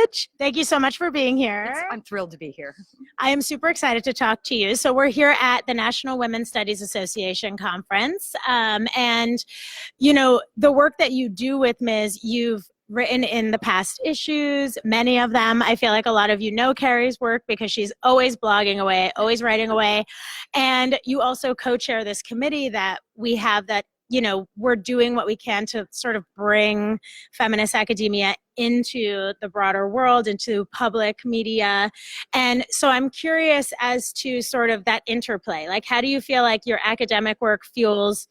much. Thank you so much for being here. I'm thrilled to be here. I am super excited to talk to you. So we're here at the National Women's Studies Association conference. And, you know, the work that you do with Ms., you've written in the past issues, many of them. I feel like a lot of you know Carrie's work because she's always blogging away, always writing away. And you also co-chair this committee that we have that, you know, we're doing what we can to sort of bring feminist academia into the broader world, into public media. And so I'm curious as to sort of that interplay. Like, how do you feel like your academic work fuels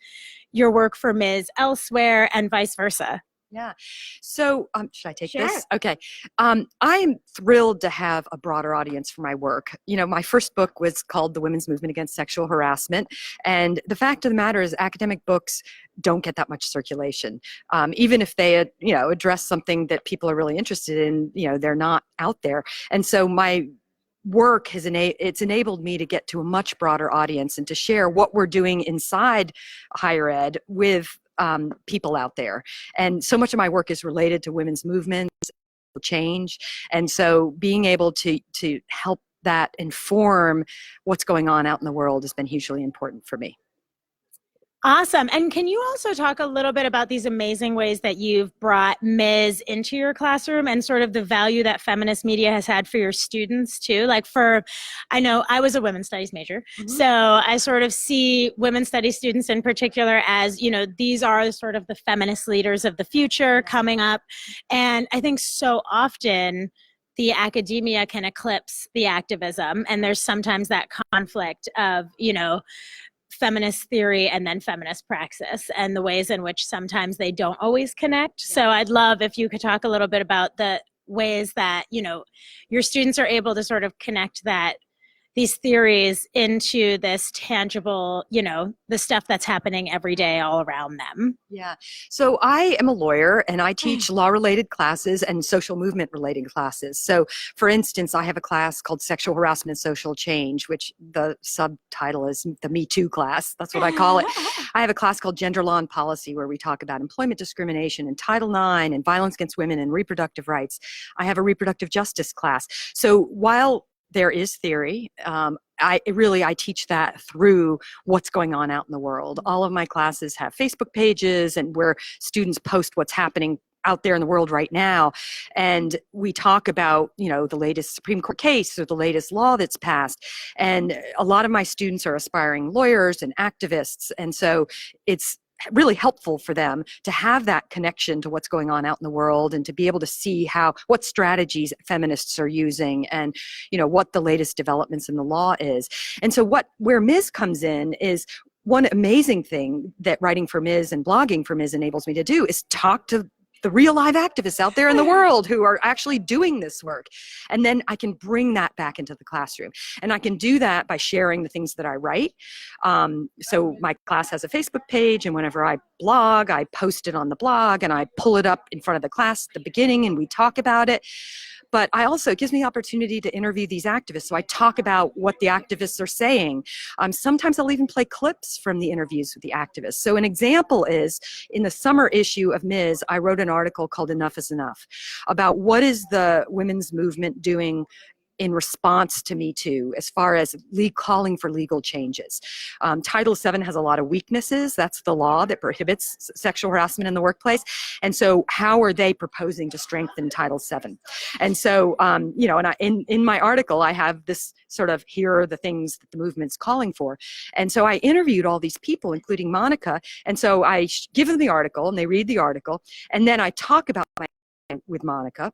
your work for Ms. elsewhere and vice versa? Yeah. So should I take Sure. this? Okay. I'm thrilled to have a broader audience for my work. You know, my first book was called The Women's Movement Against Sexual Harassment. And the fact of the matter is academic books don't get that much circulation. Even if they, you know, address something that people are really interested in, you know, they're not out there. And so my work has enabled me to get to a much broader audience and to share what we're doing inside higher ed with people out there. And so much of my work is related to women's movements, change. And so being able to help that inform what's going on out in the world has been hugely important for me. Awesome. And can you also talk a little bit about these amazing ways that you've brought Ms. into your classroom and sort of the value that feminist media has had for your students too? Like I know I was a women's studies major, so I sort of see women's studies students in particular as, you know, these are sort of the feminist leaders of the future coming up. And I think so often the academia can eclipse the activism, and there's sometimes that conflict of, you know, feminist theory and then feminist praxis and the ways in which sometimes they don't always connect. So I'd love if you could talk a little bit about the ways that, you know, your students are able to sort of connect these theories into this tangible, you know, the stuff that's happening every day all around them. Yeah. So I am a lawyer and I teach law-related classes and social movement-related classes. So for instance, I have a class called Sexual Harassment and Social Change, which the subtitle is the Me Too class. That's what I call it. I have a class called Gender Law and Policy where we talk about employment discrimination and Title IX and violence against women and reproductive rights. I have a reproductive justice class. So while there is theory, I teach that through what's going on out in the world. All of my classes have Facebook pages and where students post what's happening out there in the world right now. And we talk about, you know, the latest Supreme Court case or the latest law that's passed. And a lot of my students are aspiring lawyers and activists. And so it's really helpful for them to have that connection to what's going on out in the world and to be able to see what strategies feminists are using and, you know, what the latest developments in the law is. And so where Ms. comes in is one amazing thing that writing for Ms. and blogging for Ms. enables me to do is talk to the real live activists out there in the world who are actually doing this work. And then I can bring that back into the classroom. And I can do that by sharing the things that I write. So my class has a Facebook page, and whenever I blog, I post it on the blog and I pull it up in front of the class at the beginning and we talk about it. But it gives me the opportunity to interview these activists. So I talk about what the activists are saying. Sometimes I'll even play clips from the interviews with the activists. So an example is in the summer issue of Ms., I wrote an article called Enough is Enough about what is the women's movement doing in response to Me Too, as far as calling for legal changes. Title VII has a lot of weaknesses. That's the law that prohibits sexual harassment in the workplace. And so how are they proposing to strengthen Title VII? And so, you know, and in my article, I have this sort of, here are the things that the movement's calling for. And so I interviewed all these people, including Monica. And so I give them the article and they read the article. And then I talk about with Monica.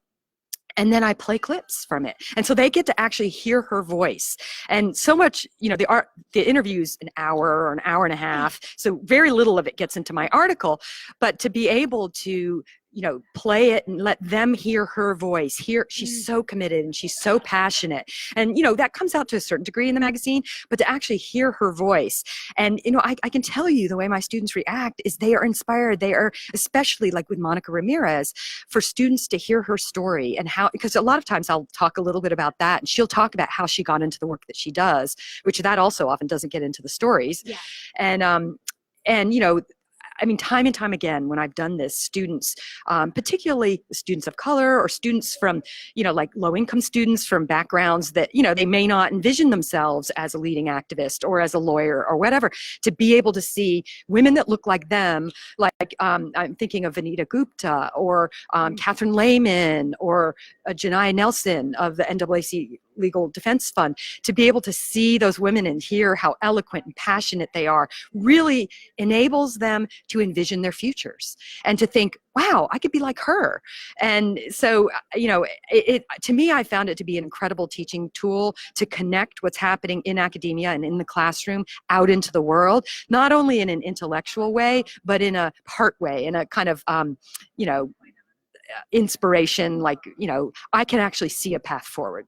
And then I play clips from it. And so they get to actually hear her voice. And so much, you know, the interview's an hour or an hour and a half. So very little of it gets into my article. But to be able to, you know, play it and let them hear her voice. She's so committed and she's so passionate. And, you know, that comes out to a certain degree in the magazine, but to actually hear her voice. And, you know, I can tell you the way my students react is they are inspired. They are, especially like with Monica Ramirez, for students to hear her story and how, because a lot of times I'll talk a little bit about that and she'll talk about how she got into the work that she does, which that also often doesn't get into the stories. Yeah. And, you know, I mean, time and time again, when I've done this, students, particularly students of color or students from, like low-income students from backgrounds that, they may not envision themselves as a leading activist or as a lawyer or whatever, to be able to see women that look like them, like I'm thinking of Vanita Gupta or Catherine Lehman or Janiyah Nelson of the NAACP Legal Defense Fund, to be able to see those women and hear how eloquent and passionate they are really enables them to envision their futures and to think, wow, I could be like her. And so, to me, I found it to be an incredible teaching tool to connect what's happening in academia and in the classroom out into the world, not only in an intellectual way, but in a heart way, in a kind of, inspiration, like, I can actually see a path forward.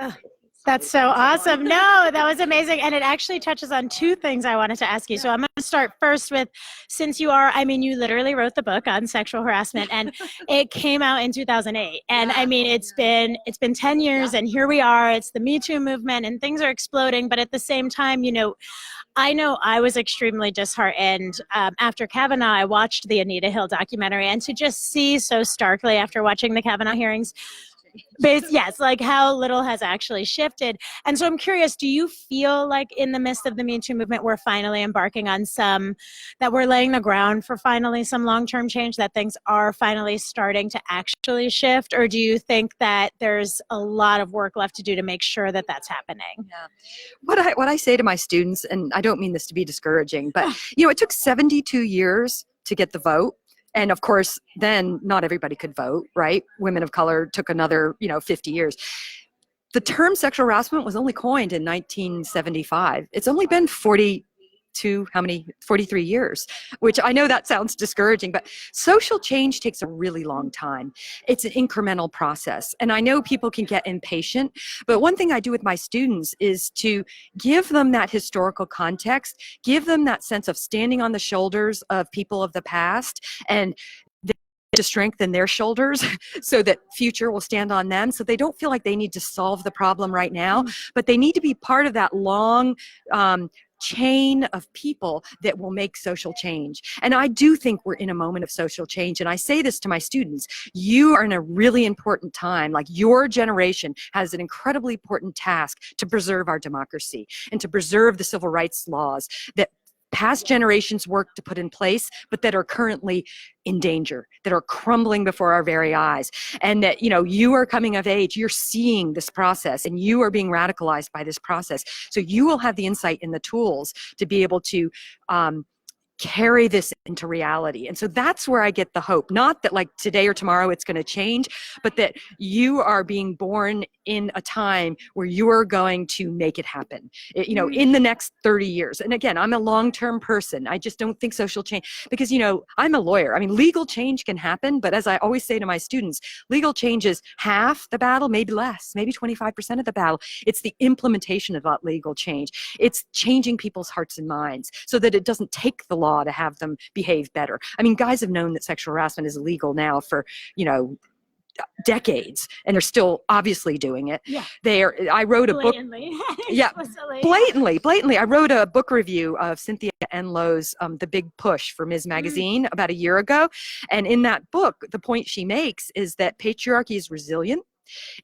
Oh, that's so awesome. No, that was amazing. And it actually touches on two things I wanted to ask you. So I'm going to start first with, since you literally wrote the book on sexual harassment, and it came out in 2008. And I mean, it's been 10 years and here we are. It's the Me Too movement and things are exploding. But at the same time, I know I was extremely disheartened after Kavanaugh. I watched the Anita Hill documentary, and to just see so starkly after watching the Kavanaugh hearings, yes, like how little has actually shifted. And so I'm curious, do you feel like in the midst of the Me Too movement, we're finally embarking on that we're laying the ground for finally some long-term change, that things are finally starting to actually shift? Or do you think that there's a lot of work left to do to make sure that that's happening? Yeah. What I say to my students, and I don't mean this to be discouraging, but it took 72 years to get the vote. And of course, then not everybody could vote, right? Women of color took another, 50 years. The term sexual harassment was only coined in 1975. It's only been 43 years, which I know that sounds discouraging, but social change takes a really long time. It's an incremental process. And I know people can get impatient, but one thing I do with my students is to give them that historical context, give them that sense of standing on the shoulders of people of the past, and to strengthen their shoulders so that future will stand on them, so they don't feel like they need to solve the problem right now, but they need to be part of that long chain of people that will make social change. And I do think we're in a moment of social change. And I say this to my students, you are in a really important time. Like, your generation has an incredibly important task to preserve our democracy and to preserve the civil rights laws that past generations worked to put in place, but that are currently in danger, that are crumbling before our very eyes. And that, you are coming of age, you're seeing this process, and you are being radicalized by this process. So you will have the insight and the tools to be able to carry this into reality. And so that's where I get the hope. Not that like today or tomorrow it's going to change, but that you are being born in a time where you are going to make it happen, in the next 30 years. And again, I'm a long-term person. I just don't think social change, because, I'm a lawyer. I mean, legal change can happen, but as I always say to my students, legal change is half the battle, maybe less, maybe 25% of the battle. It's the implementation of that legal change. It's changing people's hearts and minds so that it doesn't take the law to have them behave better. I mean, guys have known that sexual harassment is illegal now for, decades, and they're still obviously doing it. Yeah. I wrote a book. Yeah, blatantly. I wrote a book review of Cynthia Enlow's The Big Push for Ms. Magazine about a year ago. And in that book, the point she makes is that patriarchy is resilient.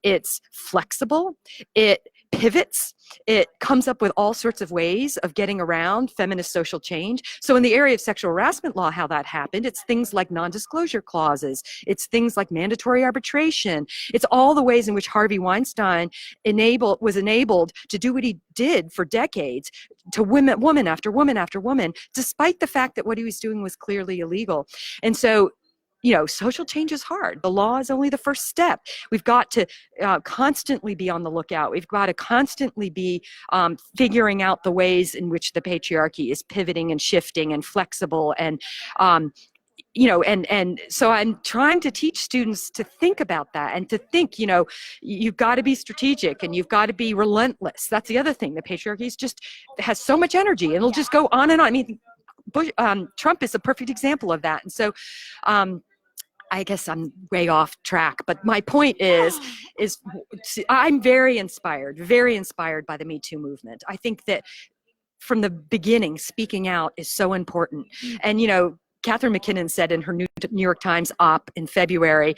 It's flexible. It pivots. It comes up with all sorts of ways of getting around feminist social change. So in the area of sexual harassment law, how that happened, it's things like non-disclosure clauses. It's things like mandatory arbitration. It's all the ways in which Harvey Weinstein was enabled to do what he did for decades to woman after woman after woman, despite the fact that what he was doing was clearly illegal. And so, social change is hard. The law is only the first step. We've got to constantly be on the lookout. We've got to constantly be figuring out the ways in which the patriarchy is pivoting and shifting and flexible. And, and so I'm trying to teach students to think about that and to think, you've got to be strategic and you've got to be relentless. That's the other thing. The patriarchy has so much energy, and it'll just go on and on. I mean, Trump is a perfect example of that. And so, I guess I'm way off track, but my point is I'm very inspired by the Me Too movement. I think that from the beginning, speaking out is so important. And, Catherine McKinnon said in her New York Times op in February,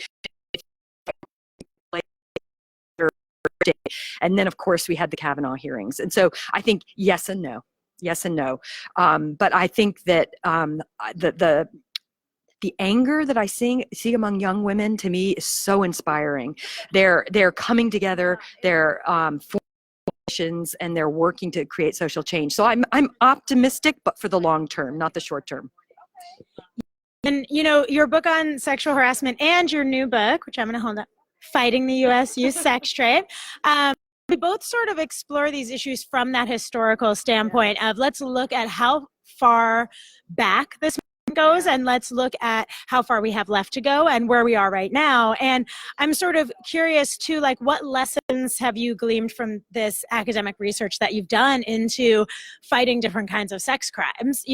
and then of course we had the Kavanaugh hearings. And so I think yes and no. But I think that the anger that I see among young women, to me, is so inspiring. They're coming together, they're formations, and they're working to create social change. So I'm optimistic, but for the long term, not the short term. And your book on sexual harassment and your new book, which I'm going to hold up, Fighting the U.S. Youth Sex Trade. We both sort of explore these issues from that historical standpoint of let's look at how far back this goes and let's look at how far we have left to go and where we are right now. And I'm sort of curious too, like what lessons have you gleaned from this academic research that you've done into fighting different kinds of sex crimes?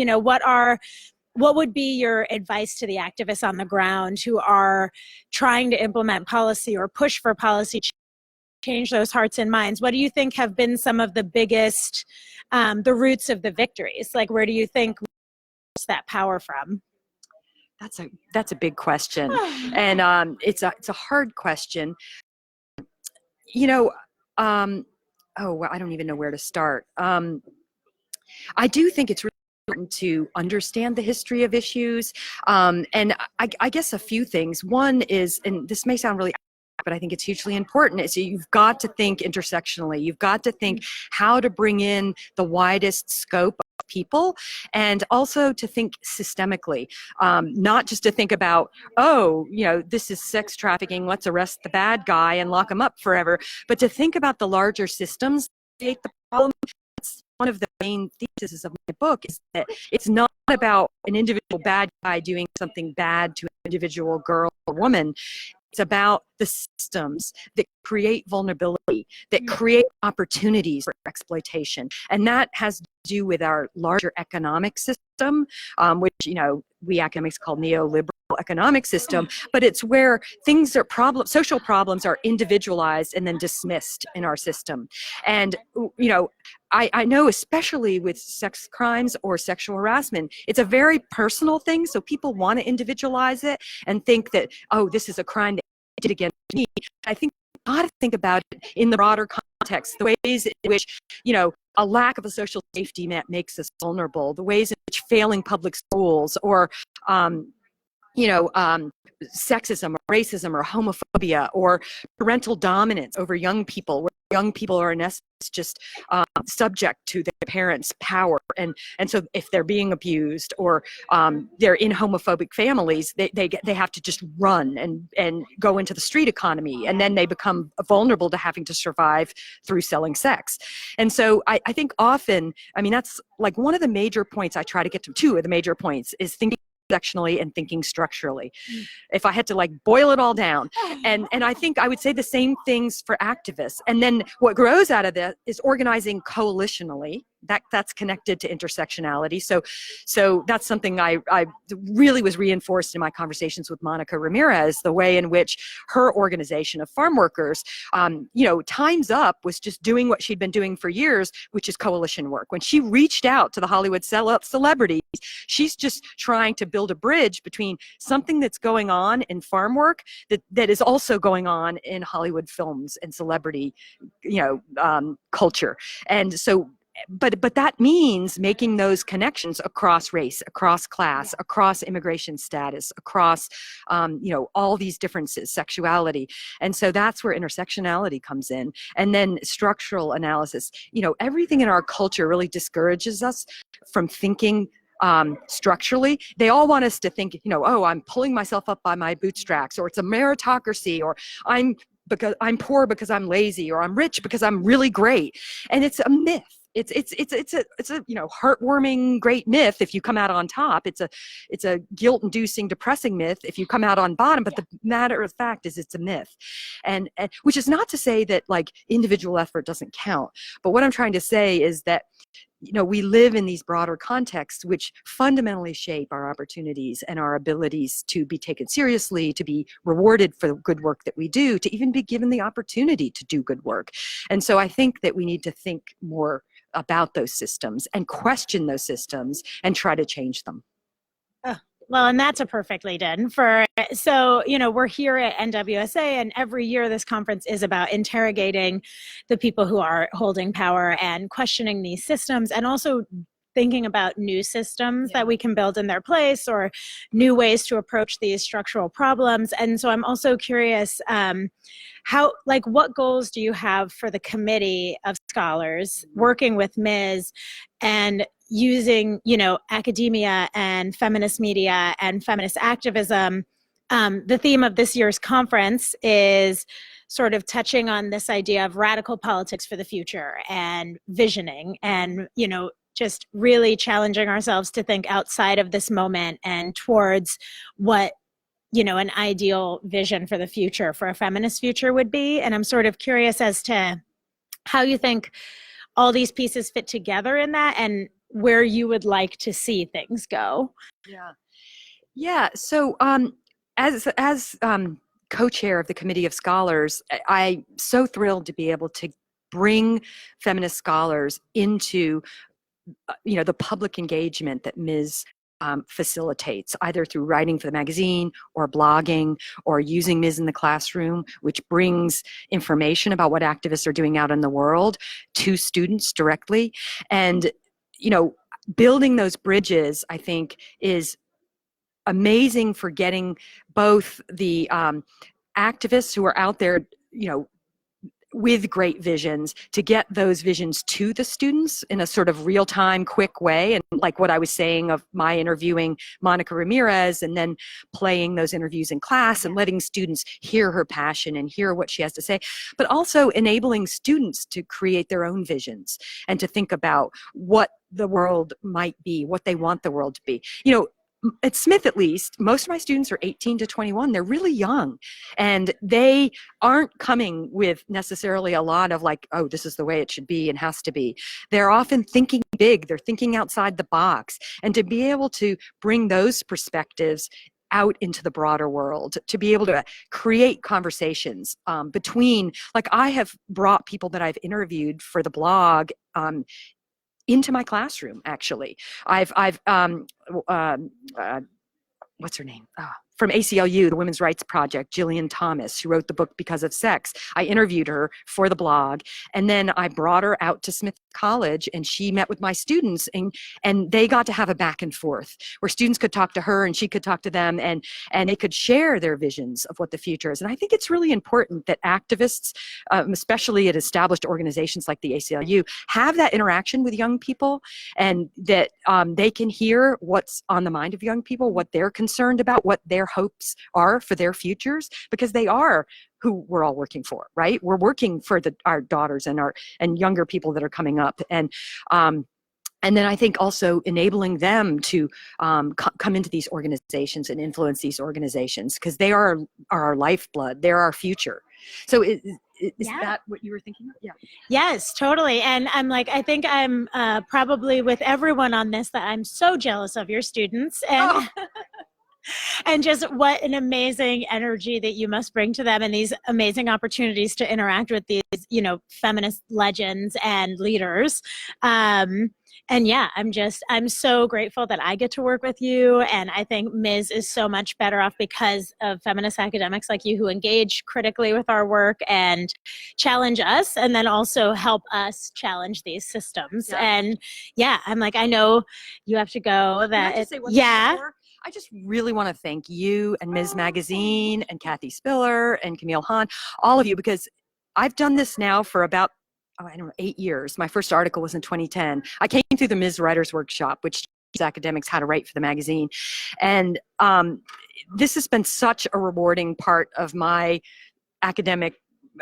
What would be your advice to the activists on the ground who are trying to implement policy or push for policy change those hearts and minds? What do you think have been some of the biggest, the roots of the victories? Like, where do you think that power from? That's a big question, and it's a hard question. Oh, I don't even know where to start. I do think it's really important to understand the history of issues, and I guess a few things. One is, and this may sound really, but I think it's hugely important, is you've got to think intersectionally. You've got to think how to bring in the widest scope of people, and also to think systemically, not just to think about, this is sex trafficking, let's arrest the bad guy and lock him up forever, but to think about the larger systems that create the problem. One of the main theses of my book is that it's not about an individual bad guy doing something bad to an individual girl or woman. It's about the systems that create vulnerability, that create opportunities for exploitation. And that has to do with our larger economic system, which, we academics call neoliberal economic system, but it's where social problems are individualized and then dismissed in our system. And, I know, especially with sex crimes or sexual harassment, it's a very personal thing. So people want to individualize it and think that, this is a crime that did against me. I think we ought to think about it in the broader context, the ways in which, a lack of a social safety net makes us vulnerable, the ways in which failing public schools or, sexism or racism or homophobia or parental dominance over young people, where young people are in essence just subject to their parents' power. And so if they're being abused or they're in homophobic families, they have to just run and go into the street economy. And then they become vulnerable to having to survive through selling sex. And so I think often, that's like one of the major points I try to get to. Two of the major points is thinking sectionally and thinking structurally. If I had to boil it all down, and I think I would say the same things for activists. And then what grows out of that is organizing coalitionally. That's connected to intersectionality. So that's something I really was reinforced in my conversations with Monica Ramirez, the way in which her organization of farm workers, Time's Up was just doing what she'd been doing for years, which is coalition work. When she reached out to the Hollywood celebrities, she's just trying to build a bridge between something that's going on in farm work that is also going on in Hollywood films and celebrity, culture. And so, but that means making those connections across race, across class, across immigration status, across, all these differences, sexuality. And so that's where intersectionality comes in. And then structural analysis. Everything in our culture really discourages us from thinking structurally. They all want us to think, I'm pulling myself up by my bootstraps, or it's a meritocracy, or I'm poor because I'm lazy, or I'm rich because I'm really great. And it's a myth. It's a heartwarming, great myth if you come out on top. It's a guilt-inducing, depressing myth if you come out on bottom. But the matter of fact is, it's a myth, and which is not to say that individual effort doesn't count. But what I'm trying to say is that we live in these broader contexts which fundamentally shape our opportunities and our abilities to be taken seriously, to be rewarded for the good work that we do, to even be given the opportunity to do good work. And so I think that we need to think more about those systems and question those systems and try to change them. Well, and that's a perfect lead in for, so, we're here at NWSA, and every year this conference is about interrogating the people who are holding power and questioning these systems, and also thinking about new systems that we can build in their place, or new ways to approach these structural problems. And so I'm also curious, what goals do you have for the committee of scholars working with Ms. and using, academia and feminist media and feminist activism? The theme of this year's conference is sort of touching on this idea of radical politics for the future and visioning, and, just really challenging ourselves to think outside of this moment and towards what, an ideal vision for the future, for a feminist future would be. And I'm sort of curious as to how you think all these pieces fit together in that, and where you would like to see things go. Yeah. So as co-chair of the Committee of Scholars, I'm so thrilled to be able to bring feminist scholars into the public engagement that Ms. Facilitates, either through writing for the magazine or blogging or using Ms. in the classroom, which brings information about what activists are doing out in the world to students directly. And, building those bridges, I think, is amazing for getting both the activists who are out there, with great visions, to get those visions to the students in a sort of real-time, quick way. And like what I was saying of my interviewing Monica Ramirez and then playing those interviews in class and letting students hear her passion and hear what she has to say, but also enabling students to create their own visions and to think about what the world might be, what they want the world to be. At Smith, at least, most of my students are 18 to 21. They're really young, and they aren't coming with necessarily a lot of like, oh, this is the way it should be and has to be. They're often thinking big. They're thinking outside the box. And to be able to bring those perspectives out into the broader world, to be able to create conversations between, like, I have brought people that I've interviewed for the blog into my classroom. Actually, I've what's her name? From ACLU, the Women's Rights Project, Jillian Thomas, who wrote the book Because of Sex. I interviewed her for the blog, and then I brought her out to Smith College, and she met with my students, and they got to have a back and forth where students could talk to her and she could talk to them, and they could share their visions of what the future is. And I think it's really important that activists, especially at established organizations like the ACLU, have that interaction with young people, and that they can hear what's on the mind of young people, what they're concerned about, what their hopes are for their futures, because they are who we're all working for, right? We're working for our daughters and younger people that are coming up, and then I think also enabling them to come into these organizations and influence these organizations, because they are our lifeblood, they're our future. So is that what you were thinking of? Yeah. Yes, totally. And I think I'm probably with everyone on this, that I'm so jealous of your students, and and just what an amazing energy that you must bring to them, and these amazing opportunities to interact with these, feminist legends and leaders. And yeah, I'm so grateful that I get to work with you. And I think Ms. is so much better off because of feminist academics like you, who engage critically with our work and challenge us, and then also help us challenge these systems. Yeah. And yeah, I know you have to go. I just really want to thank you and Ms. Magazine and Kathy Spiller and Camille Hahn, all of you, because I've done this now for about 8 years. My first article was in 2010. I came through the Ms. Writers Workshop, which teaches academics how to write for the magazine. And this has been such a rewarding part of my academic,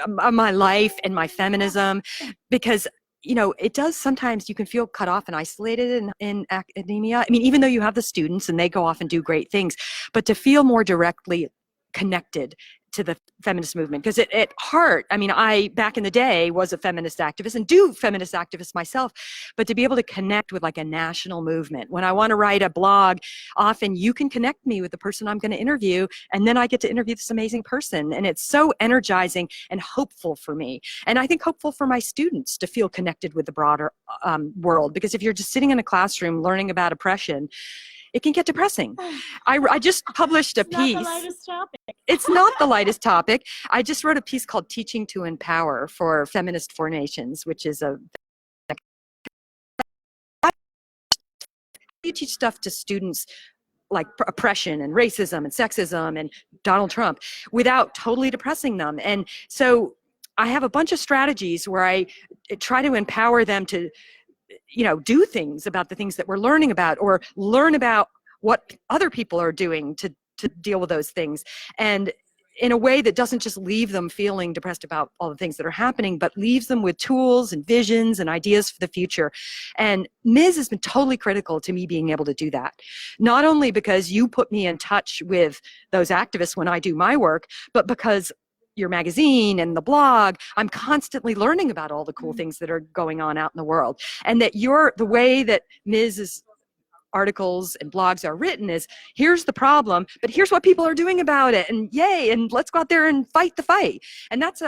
my life and my feminism, because it does sometimes, you can feel cut off and isolated in academia. Even though you have the students and they go off and do great things, but to feel more directly connected to the feminist movement, because at heart, I mean, I back in the day was a feminist activist and do feminist activist myself, but to be able to connect with like a national movement, when I want to write a blog, often you can connect me with the person I'm going to interview, and then I get to interview this amazing person, and it's so energizing and hopeful for me, and I think hopeful for my students to feel connected with the broader world, because if you're just sitting in a classroom learning about oppression, it can get depressing. I just published a piece. Not the lightest topic. It's not the lightest topic. I just wrote a piece called Teaching to Empower for Feminist Formations, which is you teach stuff to students like oppression and racism and sexism and Donald Trump without totally depressing them. And so I have a bunch of strategies where I try to empower them to, you know, do things about the things that we're learning about, or learn about what other people are doing to deal with those things, and in a way that doesn't just leave them feeling depressed about all the things that are happening, but leaves them with tools and visions and ideas for the future. And Ms. has been totally critical to me being able to do that. Not only because you put me in touch with those activists when I do my work, but because your magazine and the blog, I'm constantly learning about all the cool things that are going on out in the world. And that the way that Ms's articles and blogs are written is, here's the problem, but here's what people are doing about it, and yay, and let's go out there and fight the fight. And that's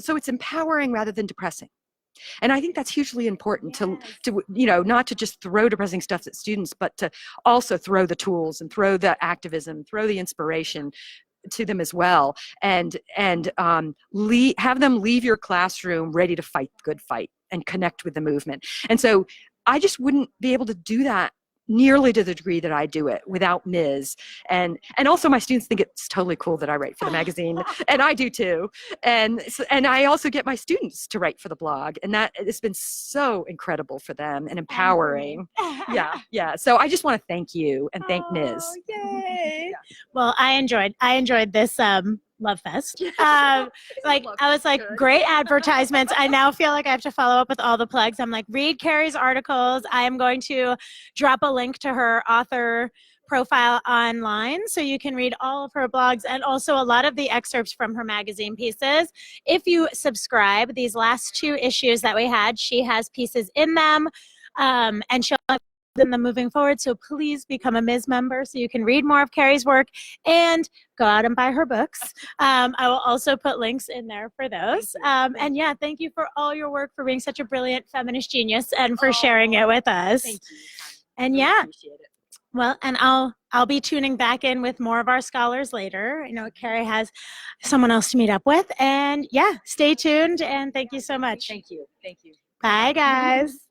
so it's empowering rather than depressing. And I think that's hugely important, to you know, not to just throw depressing stuff at students, but to also throw the tools and throw the activism, throw the inspiration to them as well, and have them leave your classroom ready to fight the good fight and connect with the movement. And so I just wouldn't be able to do that nearly to the degree that I do it without Ms. And also my students think it's totally cool that I write for the magazine, and I do too. And I also get my students to write for the blog, and that has been so incredible for them and empowering. Yeah. So I just want to thank you and thank Ms. Yay. Well, I enjoyed this Love Fest. I was like, great advertisements. I now feel like I have to follow up with all the plugs. I'm like, read Carrie's articles. I am going to drop a link to her author profile online, so you can read all of her blogs and also a lot of the excerpts from her magazine pieces. If you subscribe, these last 2 issues that we had, she has pieces in them, and she'll have them moving forward. So please become a Ms. member so you can read more of Carrie's work and go out and buy her books. I will also put links in there for those. And yeah, thank you for all your work, for being such a brilliant feminist genius, and for sharing it with us. Thank you. And really yeah, appreciate it. Well, and I'll be tuning back in with more of our scholars later. I know Carrie has someone else to meet up with. And yeah, stay tuned, and thank you so much. Thank you. Bye, guys.